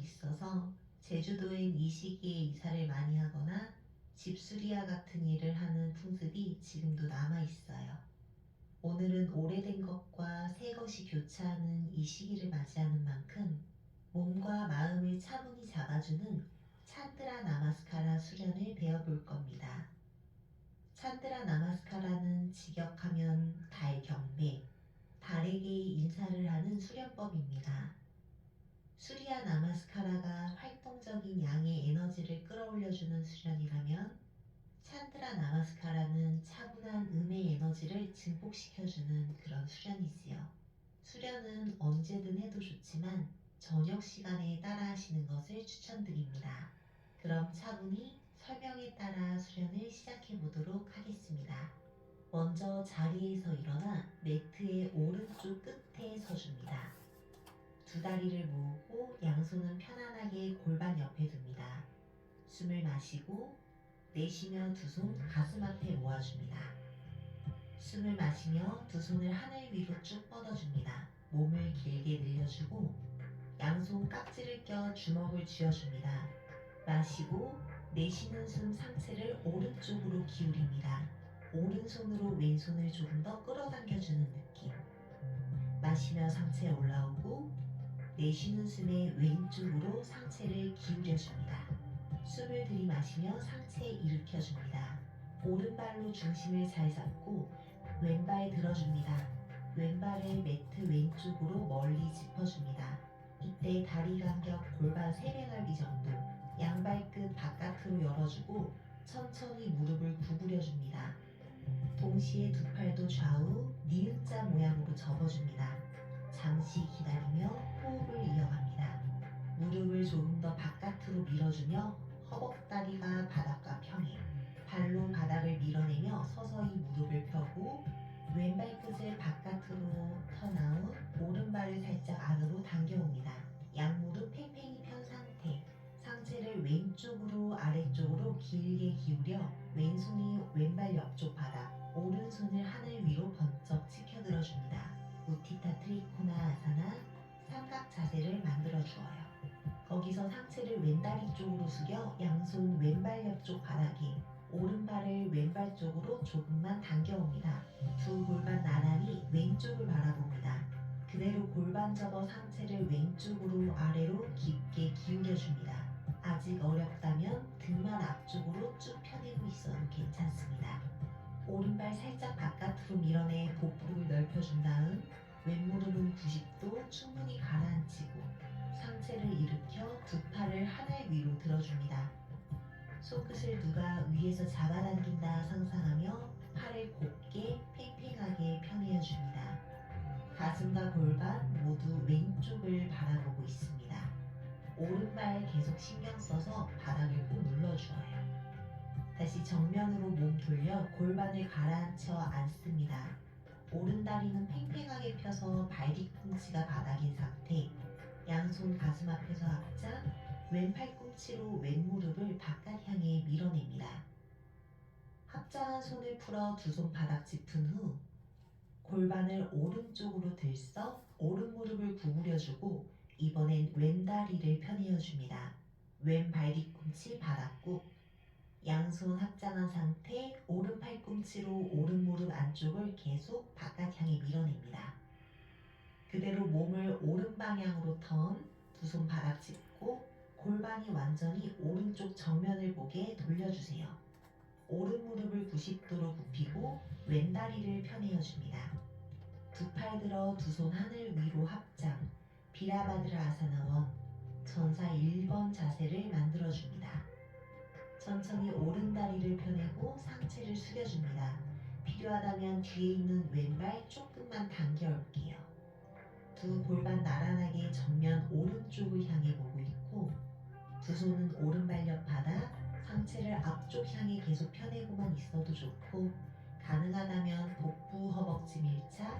있어서 제주도엔 이 시기에 이사를 많이 하거나 집수리와 같은 일을 하는 풍습이 지금도 남아 있어요. 오늘은 오래된 것과 새 것이 교차하는 이 시기를 맞이하는 만큼 몸과 마음을 차분히 잡아주는 찬드라 나마스카라 수련을 배워볼 겁니다. 찬드라 나마스카라는 직역하면 달 경배, 달에게 인사를 하는 수련법입니다. 수리야 나마스카라가 활동적인 양의 에너지를 끌어올려주는 수련이라면 찬드라 나마스카라는 차분한 음의 에너지를 증폭시켜주는 그런 수련이지요. 수련은 언제든 해도 좋지만 저녁 시간에 따라 하시는 것을 추천드립니다. 그럼 차분히 설명에 따라 수련을 시작해 보도록 하겠습니다. 먼저 자리에서 일어나 매트의 오른쪽 끝에 서줍니다. 두 다리를 모으고 양손은 편안하게 골반 옆에 둡니다. 숨을 마시고 내쉬며 두 손 가슴 앞에 모아줍니다. 숨을 마시며 두 손을 하늘 위로 쭉 뻗어줍니다. 몸을 길게 늘려주고 양손 깍지를 껴 주먹을 쥐어줍니다. 마시고 내쉬는 숨 상체를 오른쪽으로 기울입니다. 오른손으로 왼손을 조금 더 끌어당겨주는 느낌. 마시며 상체 올라오고 내쉬는 숨에 왼쪽으로 상체를 기울여줍니다. 숨을 들이마시며 상체 일으켜줍니다. 오른발로 중심을 잘 잡고 왼발 들어줍니다. 왼발을 매트 왼쪽으로 멀리 짚어줍니다. 이때 다리 간격 골반 3배 넓이 정도, 양발끝 바깥으로 열어주고 천천히 무릎을 구부려줍니다. 동시에 두 팔도 좌우 니은자 모양으로 접어줍니다. 잠시 기다리며 호흡을 이어갑니다. 무릎을 조금 더 바깥으로 밀어주며 허벅다리가 바닥과 평행, 발로 바닥을 밀어내며 서서히 무릎을 펴고 왼발끝을 바깥으로 턴아웃, 오른발을 살짝 안으로 당겨옵니다. 양무릎 팽팽히 편 상태, 상체를 왼쪽으로 아래쪽으로 길게 기울여 왼손이 왼발 옆쪽 바닥, 오른손을 하늘 위로 번쩍 치켜들어줍니다. 우티타 트리코나 아사나 삼각 자세를 만들어 주어요. 거기서 상체를 왼다리 쪽으로 숙여 양손 왼발 옆쪽 바닥에 오른발을 왼발 쪽으로 조금만 당겨옵니다. 두 골반 나란히 왼쪽을 바라봅니다. 그대로 골반 접어 상체를 왼쪽으로 아래로 깊게 기울여줍니다. 아직 어렵다면 등만 앞쪽으로 쭉 펴내고 있어도 괜찮습니다. 오른발 살짝 바깥으로 밀어내 복부를 넓혀준 다음 왼무릎은 90도 충분히 가라앉히고 상체를 일으켜 두 팔을 하늘 위로 들어줍니다. 손끝을 누가 위에서 잡아당긴다 상상하며 팔을 곱게 팽팽하게 펴내어줍니다. 가슴과 골반 모두 왼쪽을 바라보고 있습니다. 오른발 계속 신경 써서 바닥을 꾹 눌러주어요. 다시 정면으로 몸 돌려 골반을 가라앉혀 앉습니다. 오른다리는 팽팽하게 펴서 발 뒤꿈치가 바닥인 상태, 양손 가슴 앞에서 앞장, 왼 팔꿈치로 왼무릎을 바깥 향해 밀어냅니다. 합장한 손을 풀어 두 손 바닥 짚은 후 골반을 오른쪽으로 들썩 오른무릎을 구부려주고 이번엔 왼다리를 펴내어줍니다. 왼 발 뒤꿈치 바닥 꾹, 양손 합장한 상태 오른 팔꿈치로 오른 무릎 안쪽을 계속 바깥 향해 밀어냅니다. 그대로 몸을 오른 방향으로 두 손 바닥 짚고 골반이 완전히 오른쪽 정면을 보게 돌려주세요. 오른 무릎을 90도로 굽히고 왼다리를 펴내어줍니다. 두 팔 들어 두 손 하늘 위로 합장, 비라바드라 아사나 원, 전사 1번 자세를 만들어줍니다. 천천히 오른 다리를 펴내고 상체를 숙여줍니다. 필요하다면 뒤에 있는 왼발 조금만 당겨올게요. 두 골반 나란하게 정면 오른쪽을 향해 보고 있고 두 손은 오른발 옆 바닥, 상체를 앞쪽 향해 계속 펴내고만 있어도 좋고 가능하다면 복부 허벅지 밀착,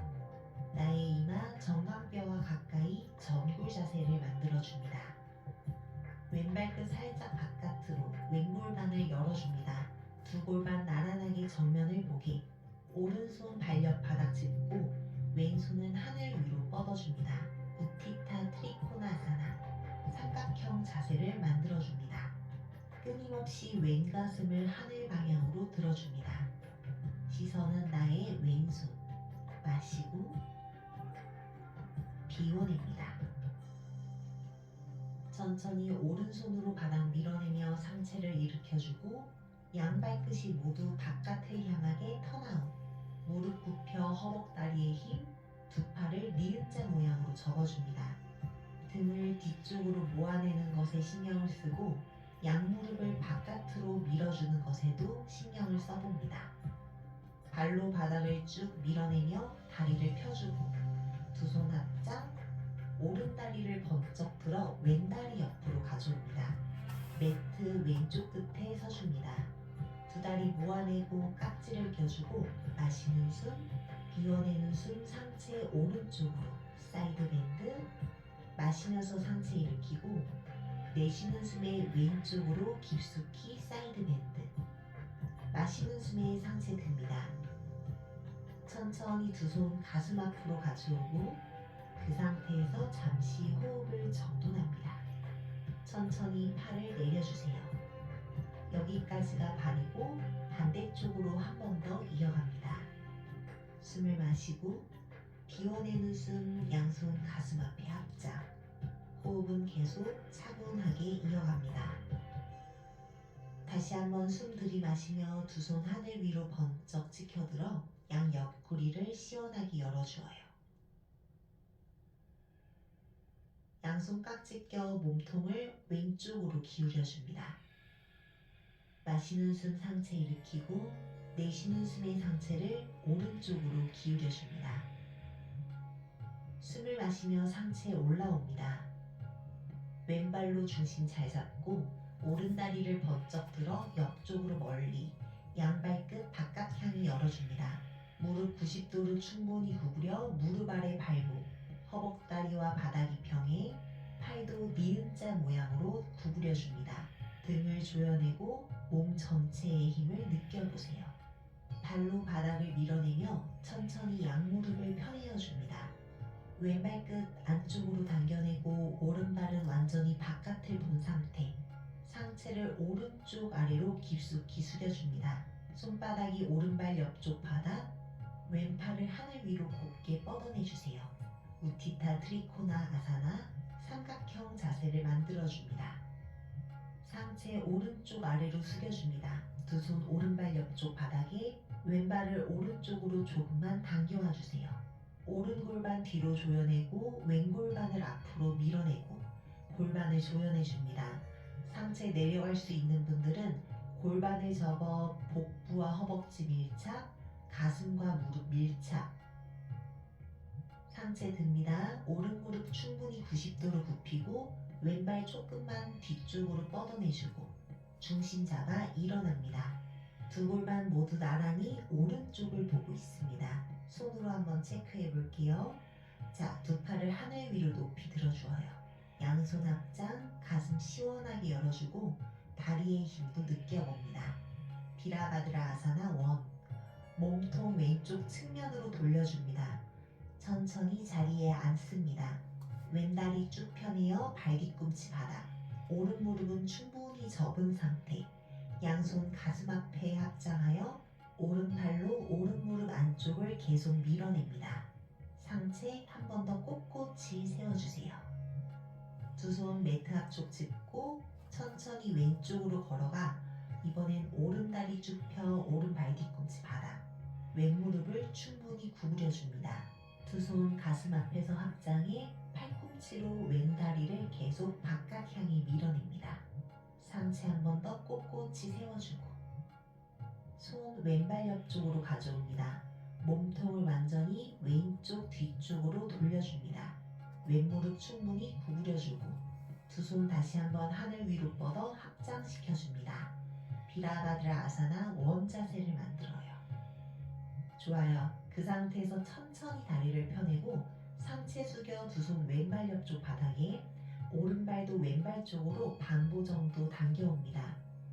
나의 이마 정강뼈와 가까이 전굴 자세를 만들어줍니다. 왼발끝 살짝 바깥으로 왼골반을 열어줍니다. 두 골반 나란하게 정면을 보게 오른손 발옆 바닥 짚고 왼손은 하늘 위로 뻗어줍니다. 우티타 트리코나사나 삼각형 자세를 만들어줍니다. 끊임없이 왼 가슴을 하늘 방향으로 들어줍니다. 시선은 나의 왼손. 마시고 비워냅니다. 천천히 오른손으로 바닥 밀어내며 상체를 일으켜주고 양발끝이 모두 바깥을 향하게 턴아웃. 무릎 굽혀 허벅다리에 힘, 두 팔을 니은자 모양으로 접어줍니다. 등을 뒤쪽으로 모아내는 것에 신경을 쓰고 양무릎을 바깥으로 밀어주는 것에도 신경을 써봅니다. 발로 바닥을 쭉 밀어내며 다리를 펴주고 두 손 합장, 오른 다리를 번쩍 들어 왼 다리 옆으로 가져옵니다. 매트 왼쪽 끝에 서줍니다. 두 다리 모아내고 깍지를 껴주고 마시는 숨, 비워내는 숨 상체 오른쪽으로 사이드 밴드, 마시면서 상체 일으키고 내쉬는 숨에 왼쪽으로 깊숙이 사이드 밴드, 마시는 숨에 상체 듭니다. 천천히 두 손 가슴 앞으로 가져오고 그 상태에서 잠시 호흡을 정돈합니다. 천천히 팔을 내려주세요. 여기까지가 반이고 반대쪽으로 한 번 더 이어갑니다. 숨을 마시고 비워내는 숨 양손 가슴 앞에 합장. 호흡은 계속 차분하게 이어갑니다. 다시 한번 숨 들이마시며 두 손 하늘 위로 번쩍 치켜들어 양 옆구리를 시원하게 열어주어요. 양손 깍지 껴 몸통을 왼쪽으로 기울여줍니다. 마시는 숨 상체 일으키고 내쉬는 숨의 상체를 오른쪽으로 기울여줍니다. 숨을 마시며 상체 올라옵니다. 왼발로 중심 잘 잡고 오른 다리를 번쩍 들어 옆쪽으로 멀리 양발끝 바깥 향이 열어줍니다. 무릎 90도로 충분히 구부려 무릎 아래 발목, 허벅다리와 바닥이 평해 팔도 니은자 모양으로 구부려줍니다. 등을 조여내고 몸 전체의 힘을 느껴보세요. 발로 바닥을 밀어내며 천천히 양무릎을 펴내어줍니다. 왼발끝 안쪽으로 당겨내고 오른발은 완전히 바깥을 본 상태. 상체를 오른쪽 아래로 깊숙이 숙여줍니다. 손바닥이 오른발 옆쪽 바닥, 왼팔을 하늘 위로 곧게 뻗어내주세요. 우티타 트리코나 아사나 삼각형 자세를 만들어줍니다. 상체 오른쪽 아래로 숙여줍니다. 두 손 오른발 옆쪽 바닥에 왼발을 오른쪽으로 조금만 당겨와 주세요. 오른 골반 뒤로 조여내고 왼 골반을 앞으로 밀어내고 골반을 조여내줍니다. 상체 내려갈 수 있는 분들은 골반을 접어 복부와 허벅지 밀착, 가슴과 무릎 밀착. 상체 듭니다. 오른 무릎 충분히 90도로 굽히고 왼발 조금만 뒤쪽으로 뻗어내주고 중심 잡아 일어납니다. 두 골반 모두 나란히 오른쪽을 보고 있습니다. 손으로 한번 체크해 볼게요. 자, 두 팔을 하늘 위로 높이 들어주어요. 양손 합장, 가슴 시원하게 열어주고 다리의 힘도 느껴봅니다. 비라바드라 아사나 원. 몸통 왼쪽 측면으로 돌려줍니다. 천천히 자리에 앉습니다. 왼다리 쭉 펴내어 발 뒤꿈치 바닥. 오른 무릎은 충분히 접은 상태. 양손 가슴 앞에 합장하여 오른팔로 오른 무릎 안쪽을 계속 밀어냅니다. 상체 한 번 더 꼿꼿이 세워주세요. 두 손 매트 앞쪽 짚고 천천히 왼쪽으로 걸어가 이번엔 오른 다리 쭉 펴 오른 발 뒤꿈치 바닥. 왼 무릎을 충분히 구부려줍니다. 두 손 가슴 앞에서 합장해 팔꿈치로 왼 다리를 계속 바깥 향해 밀어냅니다. 상체 한 번 더 꼿꼿이 세워주고 손 왼발 옆쪽으로 가져옵니다. 몸통을 완전히 왼쪽 뒤쪽으로 돌려줍니다. 왼무릎 충분히 구부려주고 두 손 다시 한번 하늘 위로 뻗어 합장시켜줍니다. 비라바드라 아사나 원 자세를 만들어요. 좋아요. 그 상태에서 천천히 다리를 펴내고 상체 숙여 두 손 왼발 옆쪽 바닥에 오른발도 왼발 쪽으로 반보 정도 당겨옵니다.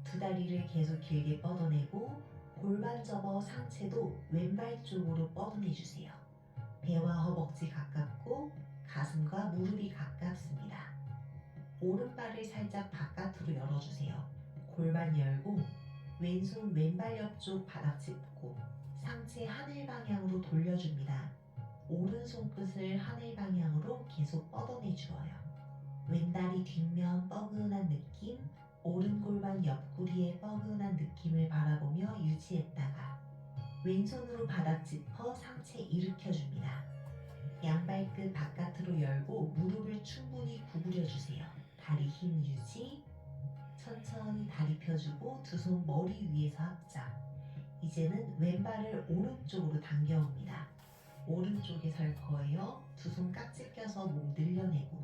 두 다리를 계속 길게 뻗어내고 골반 접어 상체도 왼발 쪽으로 뻗어내주세요. 배와 허벅지 가깝고 가슴과 무릎이 가깝습니다. 오른발을 살짝 바깥으로 열어주세요. 골반 열고 왼손 왼발 옆쪽 바닥 짚고 상체 하늘 방향으로 돌려줍니다. 오른손 끝을 하늘 방향으로 계속 뻗어내 주어요. 왼다리 뒷면 뻐근한 느낌, 오른 골반 옆구리의 뻐근한 느낌을 바라보며 유지했다가 왼손으로 바닥 짚어 상체 일으켜줍니다. 양발끝 바깥으로 열고 무릎을 충분히 구부려 주세요. 다리 힘 유지. 천천히 다리 펴주고 두 손 머리 위에서 합작. 이제는 왼발을 오른쪽으로 당겨옵니다. 오른쪽에 설 거예요. 두 손 깍지 껴서 몸 늘려내고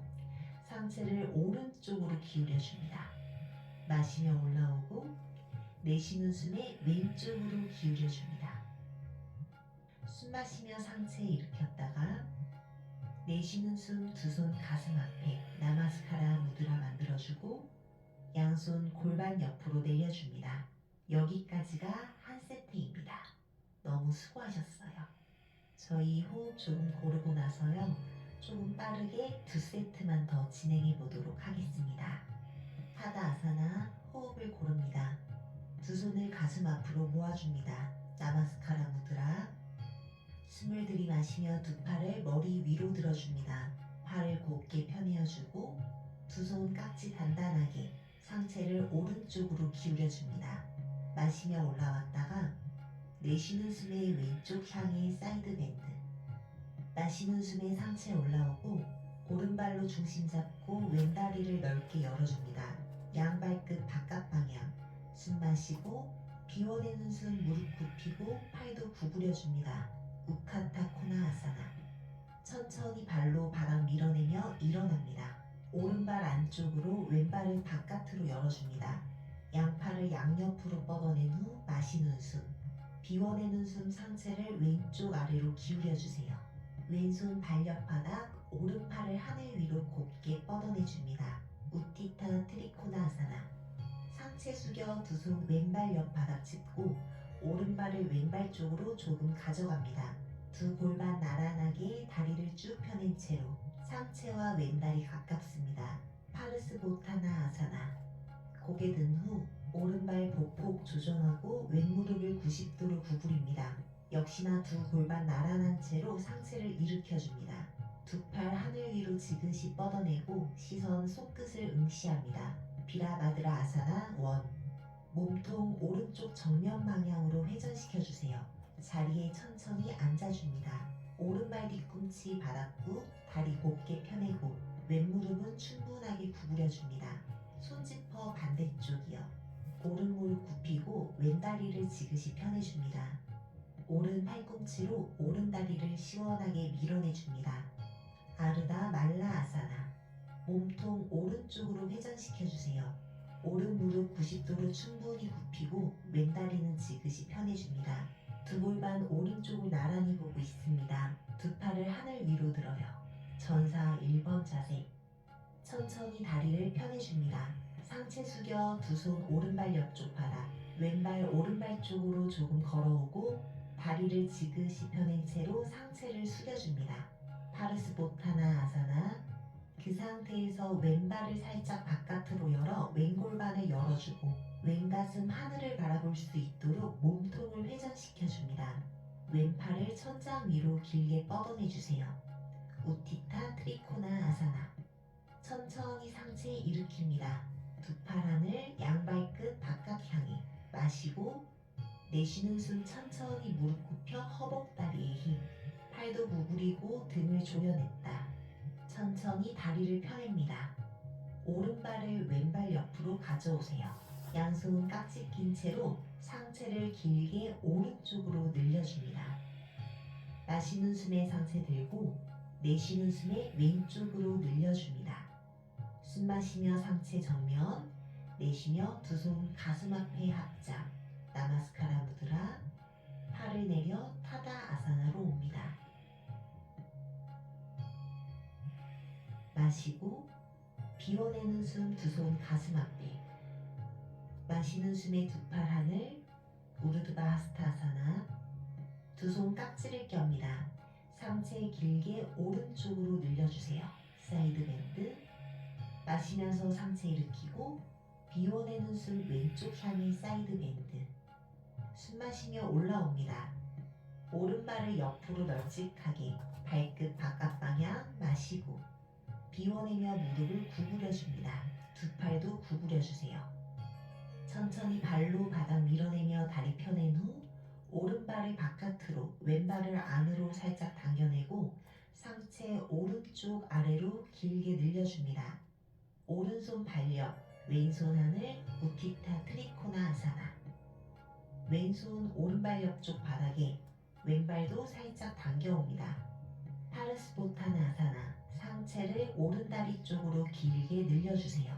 상체를 오른쪽으로 기울여줍니다. 마시며 올라오고 내쉬는 숨에 왼쪽으로 기울여줍니다. 숨 마시며 상체 일으켰다가 내쉬는 숨 두 손 가슴 앞에 나마스카라 무드라 만들어주고 양손 골반 옆으로 내려줍니다. 여기까지가 한 세트입니다. 너무 수고하셨어요. 저희 호흡 조금 고르고 나서요. 조금 빠르게 두 세트만 더 진행해 보도록 하겠습니다. 타다 아사나 호흡을 고릅니다. 두 손을 가슴 앞으로 모아줍니다. 나마스카라 무드라. 숨을 들이마시며 두 팔을 머리 위로 들어줍니다. 팔을 곧게 펴내어주고 두 손 깍지 단단하게 상체를 오른쪽으로 기울여줍니다. 마시며 올라왔다가 내쉬는 숨에 왼쪽 향해 사이드 밴드. 마시는 숨에 상체 올라오고 오른발로 중심 잡고 왼다리를 넓게 열어줍니다. 양발끝 바깥 방향. 숨 마시고 비워내는 숨 무릎 굽히고 팔도 구부려줍니다. 우카타 코나 아사나. 천천히 발로 바닥 밀어내며 일어납니다. 오른발 안쪽으로 왼발을 바깥으로 열어줍니다. 양팔을 양옆으로 뻗어낸 후 마시는 숨. 비워내는 숨 상체를 왼쪽 아래로 기울여주세요. 왼손 발옆바닥, 오른팔을 하늘 위로 곧게 뻗어내줍니다. 우티타 트리코나 아사나. 상체 숙여 두 손 왼발 옆 바닥 짚고 오른발을 왼발 쪽으로 조금 가져갑니다. 두 골반 나란하게 다리를 쭉 펴낸 채로 상체와 왼다리 가깝습니다. 파르스보타나 아사나. 고개 든 후 오른발 보폭 조정하고 왼무릎을 90도로 구부립니다. 역시나 두 골반 나란한 채로 상체를 일으켜줍니다. 두 팔 하늘 위로 지그시 뻗어내고 시선 손끝을 응시합니다. 비라바드라 아사나 원. 몸통 오른쪽 정면 방향으로 회전시켜주세요. 자리에 천천히 앉아줍니다. 오른발 뒤꿈치 바닥구, 다리 곧게 펴내고 왼무릎은 충분하게 구부려줍니다. 손짚어 반대쪽이요. 오른 무릎 굽히고 왼다리를 지그시 펴내줍니다. 오른 팔꿈치로 오른 다리를 시원하게 밀어내줍니다. 아르다 말라 아사나. 몸통 오른쪽으로 회전시켜주세요. 오른 무릎 90도로 충분히 굽히고 왼다리는 지그시 펴내줍니다. 두 골반 오른쪽을 나란히 보고 있습니다. 두 팔을 하늘 위로 들어요. 전사 1번 자세. 천천히 다리를 펴내줍니다. 상체 숙여 두 손 오른발 옆쪽 바닥, 왼발 오른발 쪽으로 조금 걸어오고 다리를 지그시 펴낸 채로 상체를 숙여줍니다. 파르스보타나 아사나. 그 상태에서 왼발을 살짝 바깥으로 열어 왼골반을 열어주고 왼가슴 하늘을 바라볼 수 있도록 몸통을 회전시켜줍니다. 왼팔을 천장 위로 길게 뻗어내주세요. 우티타 트리코나 아사나. 천천히 상체 일으킵니다. 두 팔 하늘, 양발끝 바깥 향해. 마시고 내쉬는 숨 천천히 무릎 굽혀 허벅다리에 힘. 팔도 구부리고 등을 조여냈다. 천천히 다리를 펴냅니다. 오른발을 왼발 옆으로 가져오세요. 양손 깍지 낀 채로 상체를 길게 오른쪽으로 늘려줍니다. 마시는 숨에 상체 들고 내쉬는 숨에 왼쪽으로 늘려줍니다. 숨 마시며 상체 정면, 내쉬며 두 손 가슴 앞에 합작. 나마스카라 무드라. 팔을 내려 타다 아사나로 옵니다. 마시고 비워내는 숨 두 손 가슴 앞에. 마시는 숨에 두 팔 하늘, 우르드바 하스타아사나. 두 손 깍지를 껴니다. 상체 길게 오른쪽으로 늘려주세요. 사이드 밴드. 마시면서 상체 일으키고 비워내는 숨 왼쪽 향해 사이드 밴드. 숨 마시며 올라옵니다. 오른발을 옆으로 널찍하게 발끝 바깥 방향 마시고 비워내며 무릎을 구부려줍니다. 두 팔도 구부려주세요. 천천히 발로 바닥 밀어내며 다리 펴낸 후 오른발을 바깥으로 왼발을 안으로 살짝 당겨내고 상체 오른쪽 아래로 길게 늘려줍니다. 오른손 발력, 왼손 하늘 우티타 트리코나 아사나. 왼손 오른발 옆쪽 바닥에 왼발도 살짝 당겨옵니다. 파르스보타나 아사나. 상체를 오른다리 쪽으로 길게 늘려주세요.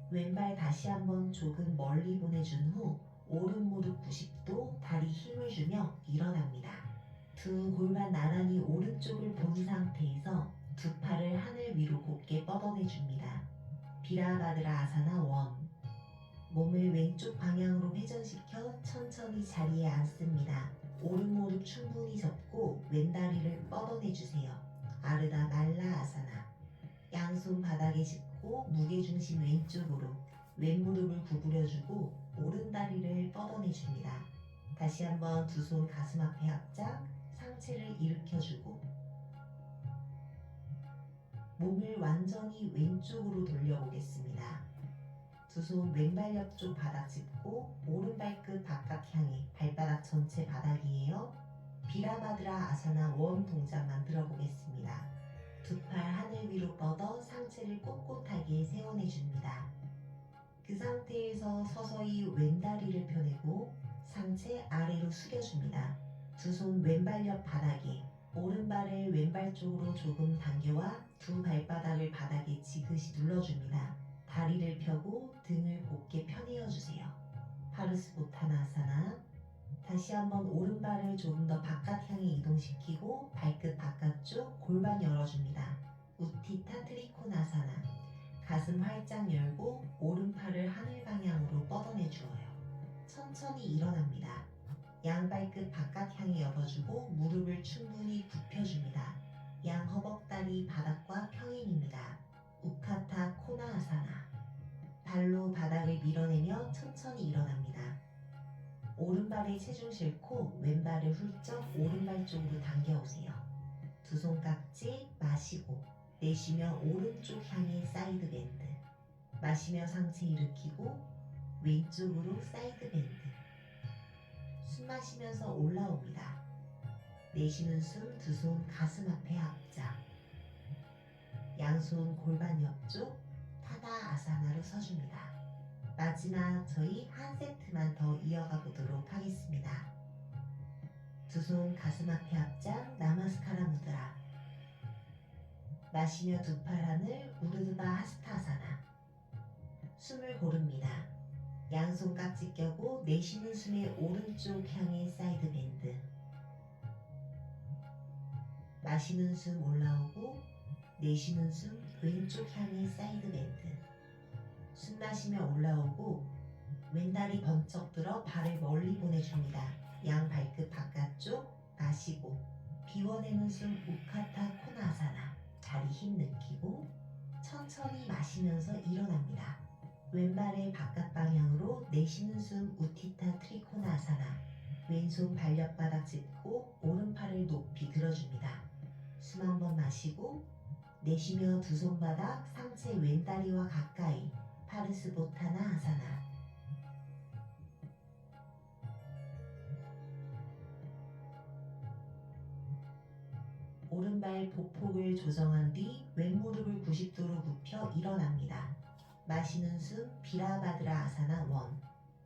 왼발 다시 한번 조금 멀리 보내준 후 오른 무릎 90도 다리 힘을 주며 일어납니다. 두 골반 나란히 오른쪽을 본 상태에서 두 팔을 하늘 위로 곧게 뻗어내줍니다. 비라바드라 아사나 원. 몸을 왼쪽 방향으로 회전시켜 천천히 자리에 앉습니다. 오른 무릎 충분히 접고 왼다리를 뻗어내주세요. 아르다 말라 아사나. 양손 바닥에 짚고 무게중심 왼쪽으로 왼무릎을 구부려주고 오른다리를 뻗어내줍니다. 다시 한번 두 손 가슴 앞에 합장, 상체를 일으켜주고 몸을 완전히 왼쪽으로 돌려보겠습니다. 두 손 왼발 옆쪽 바닥 짚고 오른 발끝 바깥 향해 발바닥 전체 바닥이에요. 비라바드라 아사나 원 동작 만들어 보겠습니다. 두 팔 하늘 위로 뻗어 상체를 꼿꼿하게 세워내줍니다. 그 상태에서 서서히 왼다리를 펴내고 상체 아래로 숙여줍니다. 두 손 왼발 옆 바닥에 오른발을 왼발 쪽으로 조금 당겨와 두 발바닥을 바닥에 지그시 눌러줍니다. 다리를 펴고 등을 곧게 펴내어주세요. 파르스보타나 아사나. 다시 한번 오른발을 조금 더 바깥 향해 이동시키고 발끝 바깥쪽 골반 열어줍니다. 우티타 트리코나 아사나. 가슴 활짝 열고 오른팔을 하늘 방향으로 뻗어내주어요. 천천히 일어납니다. 양발끝 바깥 향해 열어주고 무릎을 충분히 굽혀줍니다. 양 허벅다리 바닥과 평행입니다. 우카타 코나 아사나. 발로 바닥을 밀어내며 천천히 일어납니다. 오른발에 체중 싣고 왼발을 훌쩍 오른발 쪽으로 당겨오세요. 두 손 깍지 마시고 내쉬며 오른쪽 향해 사이드 밴드. 마시며 상체 일으키고 왼쪽으로 사이드 밴드. 숨 마시면서 올라옵니다. 내쉬는 숨 두 손 가슴 앞에 합장. 양손 골반 옆쪽 타다 아사나로 서줍니다. 마지막 저희 한 세트만 더 이어가 보도록 하겠습니다. 두 손 가슴 앞에 합장 나마스카라 무드라. 마시며 두 팔 하늘 우르드바 하스타사나. 숨을 고릅니다. 양손 깍지 껴고 내쉬는 숨에 오른쪽 향해 사이드 밴드. 마시는 숨 올라오고 내쉬는 숨 왼쪽 향해 사이드 밴드. 숨 마시며 올라오고 왼다리 번쩍 들어 발을 멀리 보내줍니다. 양 발끝 바깥쪽 마시고 비워내는 숨 우카타 코나사나. 다리 힘 느끼고 천천히 마시면서 일어납니다. 왼발을 바깥 방향으로 내쉬는 숨 우티타 트리코나사나. 왼손 발옆바닥 짚고 오른팔을 높이 들어줍니다. 숨 한번 마시고 내쉬며 두 손바닥 상체 왼다리와 가까이 파르스보타나 아사나. 오른발 보폭을 조정한 뒤 왼무릎을 90도로 굽혀 일어납니다. 마시는 숨 비라바드라 아사나 원.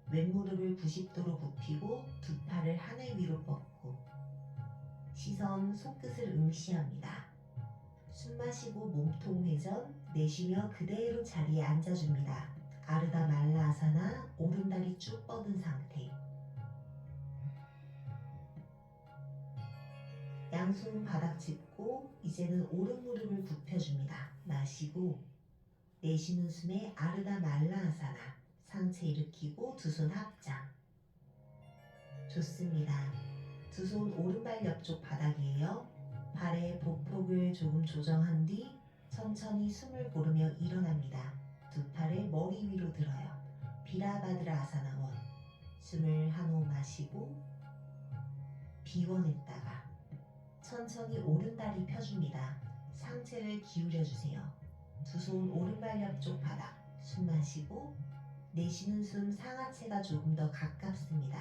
왼무릎을 90도로 굽히고 두 팔을 하늘 위로 뻗고 시선 손끝을 응시합니다. 숨 마시고 몸통 회전, 내쉬며 그대로 자리에 앉아줍니다. 아르다 말라 아사나. 오른다리 쭉 뻗은 상태. 양손 바닥 짚고 이제는 오른 무릎을 굽혀줍니다. 마시고 내쉬는 숨에 아르다 말라 아사나. 상체 일으키고 두 손 합장. 좋습니다. 두 손 오른발 옆쪽 바닥이에요. 발의 보폭을 조금 조정한 뒤 천천히 숨을 고르며 일어납니다. 두 팔을 머리 위로 들어요. 비라바드라 아사나 원. 숨을 한 호흡 마시고 비워냈다가 천천히 오른다리 펴줍니다. 상체를 기울여주세요. 두 손 오른발 옆쪽 바닥. 숨 마시고 내쉬는 숨 상하체가 조금 더 가깝습니다.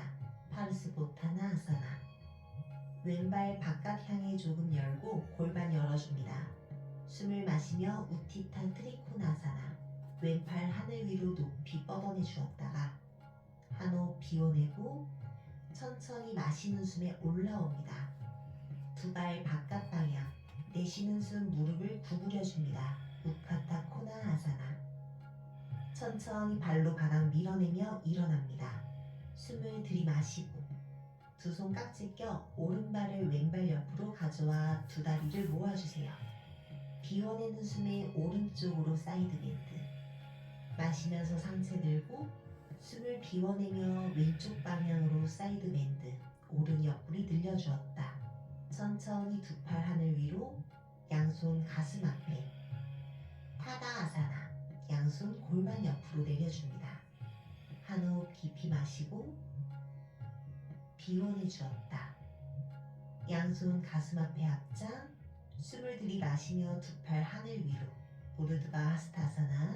파르스보타나 아사나. 왼발 바깥 향해 조금 열고 골반 열어줍니다. 숨을 마시며 우티타 트리코나사나. 왼팔 하늘 위로 높이 뻗어내 주었다가 한 호흡 비워내고 천천히 마시는 숨에 올라옵니다. 두 발 바깥 방향. 내쉬는 숨 무릎을 구부려 줍니다. 우카타 코나 아사나. 천천히 발로 바닥 밀어내며 일어납니다. 숨을 들이마시고 두 손 깍지 껴 오른발을 왼발 옆으로 가져와 두 다리를 모아주세요. 비워내는 숨에 오른쪽으로 사이드 밴드. 마시면서 상체 들고 숨을 비워내며 왼쪽 방향으로 사이드 밴드. 오른 옆구리 늘려주었다. 천천히 두 팔 하늘 위로. 양손 가슴 앞에. 타다 아사나. 양손 골반 옆으로 내려줍니다. 한 호흡 깊이 마시고 비워내 주었다. 양손 가슴 앞에 앞장. 숨을 들이마시며 두 팔 하늘 위로. 우르드바 하스타사나.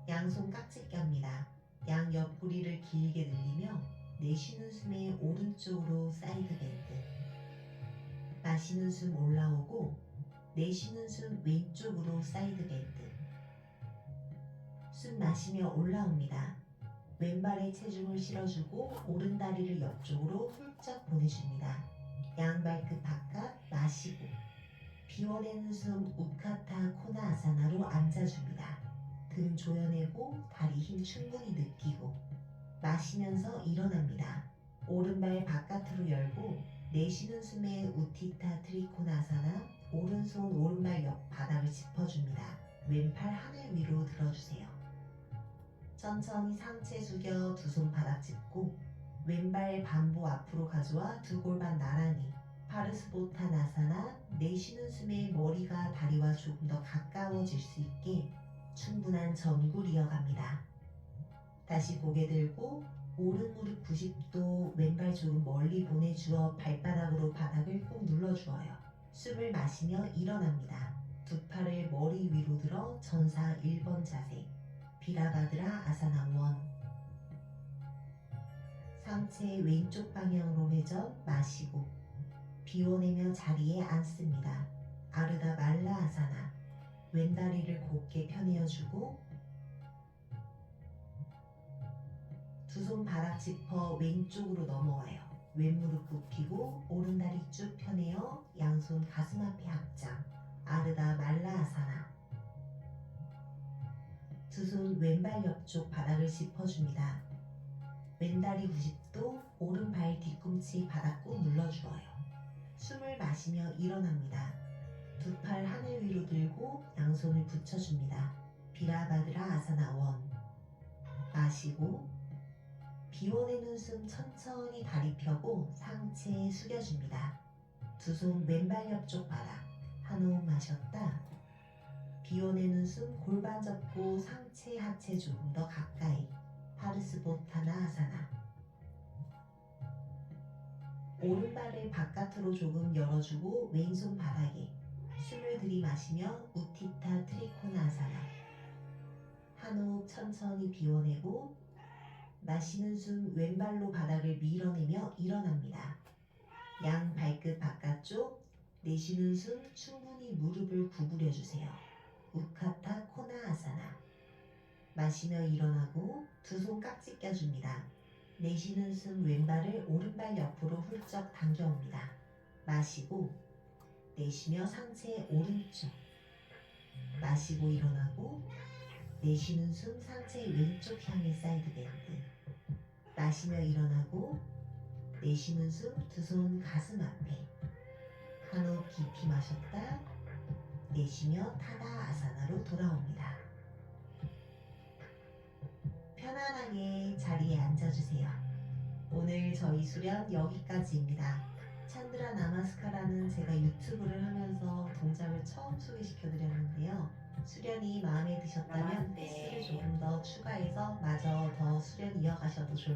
양손 깍지 껴입니다. 양 옆구리를 길게 늘리며 내쉬는 숨에 오른쪽으로 사이드 밴드. 마시는 숨 올라오고 내쉬는 숨 왼쪽으로 사이드 밴드. 숨 마시며 올라옵니다. 왼발에 체중을 실어주고 오른 다리를 옆쪽으로 훌쩍 보내줍니다. 양발끝 바깥 마시고 비워내는 숨 우카타 코나 아사나로 앉아줍니다. 등 조여내고 다리 힘 충분히 느끼고 마시면서 일어납니다. 오른발 바깥으로 열고 내쉬는 숨에 우티타 트리코나사나. 오른손 오른발 옆 바닥을 짚어줍니다. 왼팔 하늘 위로 들어주세요. 천천히 상체 숙여 두 손 바닥 짚고 왼발 반보 앞으로 가져와 두 골반 나란히. 파르스보타나사나. 내쉬는 숨에 머리가 다리와 조금 더 가까워질 수 있게 충분한 전굴 이어갑니다. 다시 고개 들고 오른 무릎 90도. 왼발 조금 멀리 보내주어 발바닥으로 바닥을 꾹 눌러주어요. 숨을 마시며 일어납니다. 두 팔을 머리 위로 들어 전사 1번 자세. 비라바드라 아사나 원. 상체 왼쪽 방향으로 회전. 마시고 비워내며 자리에 앉습니다. 아르다 말라 아사나. 왼다리를 곧게 펴내어주고 두 손 바닥 짚어 왼쪽으로 넘어와요. 왼무릎 굽히고 오른다리 쭉 펴내어 양손 가슴 앞에 앞장. 아르다 말라 아사나. 두 손 왼발 옆쪽 바닥을 짚어줍니다. 왼다리 90도. 오른발 뒤꿈치 바닥 꾹 눌러주어요. 숨을 마시며 일어납니다. 두 팔 하늘 위로 들고 양손을 붙여줍니다. 비라바드라 아사나 원. 마시고 비워내는 숨 천천히 다리 펴고 상체 숙여줍니다. 두 손 왼발 옆쪽 바닥. 한 호흡 마셨다. 비워내는 숨 골반 접고 상체 하체 조금 더 가까이. 파르스보타나 아사나. 오른발을 바깥으로 조금 열어주고 왼손 바닥에. 숨을 들이마시며 우티타 트리코나사나. 한 호흡 천천히 비워내고 마시는 숨 왼발로 바닥을 밀어내며 일어납니다. 양 발끝 바깥쪽. 내쉬는 숨 충분히 무릎을 구부려 주세요. 우카타 코나 아사나. 마시며 일어나고 두 손 깍지 껴줍니다. 내쉬는 숨 왼발을 오른발 옆으로 훌쩍 당겨옵니다. 마시고 내쉬며 상체 오른쪽. 마시고 일어나고 내쉬는 숨 상체 왼쪽 향해 사이드 밴드. 마시며 일어나고 내쉬는 숨 두 손 가슴 앞에. 한 호흡 깊이 마셨다. 내쉬며 타다 아사나로 돌아옵니다. 편안하게 자리에 앉아주세요. 오늘 저희 수련 여기까지입니다. 찬드라 나마스카라는 제가 유튜브를 하면서 동작을 처음 소개시켜 드렸는데요. 수련이 마음에 드셨다면 횟수를 조금 더 추가해서 마저 더 수련 이어가셔도 좋을